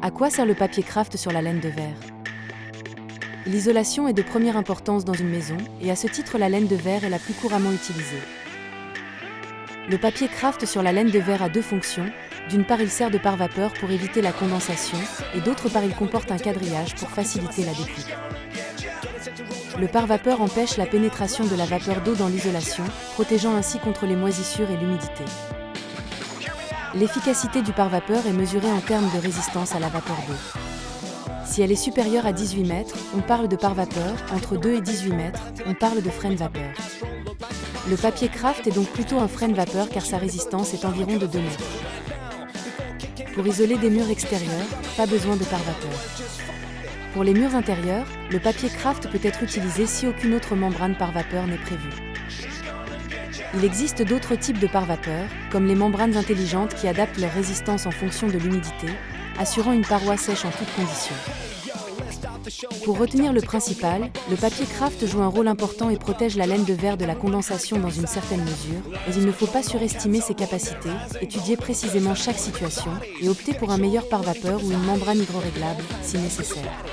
À quoi sert le papier craft sur la laine de verre? L'isolation est de première importance dans une maison, et à ce titre la laine de verre est la plus couramment utilisée. Le papier craft sur la laine de verre a deux fonctions. D'une part, il sert de pare-vapeur pour éviter la condensation, et d'autre part, il comporte un quadrillage pour faciliter la découpe. Le pare-vapeur empêche la pénétration de la vapeur d'eau dans l'isolation, protégeant ainsi contre les moisissures et l'humidité. L'efficacité du pare-vapeur est mesurée en termes de résistance à la vapeur d'eau. Si elle est supérieure à 18 mètres, on parle de pare-vapeur, entre 2 et 18 mètres, on parle de frein vapeur. Le papier craft est donc plutôt un frein vapeur car sa résistance est environ de 2 mètres. Pour isoler des murs extérieurs, pas besoin de pare-vapeur. Pour les murs intérieurs, le papier craft peut être utilisé si aucune autre membrane pare-vapeur n'est prévue. Il existe d'autres types de pare-vapeur, comme les membranes intelligentes qui adaptent leur résistance en fonction de l'humidité, assurant une paroi sèche en toutes conditions. Pour retenir le principal, le papier craft joue un rôle important et protège la laine de verre de la condensation dans une certaine mesure, mais il ne faut pas surestimer ses capacités, étudier précisément chaque situation et opter pour un meilleur pare-vapeur ou une membrane hydroréglable, si nécessaire.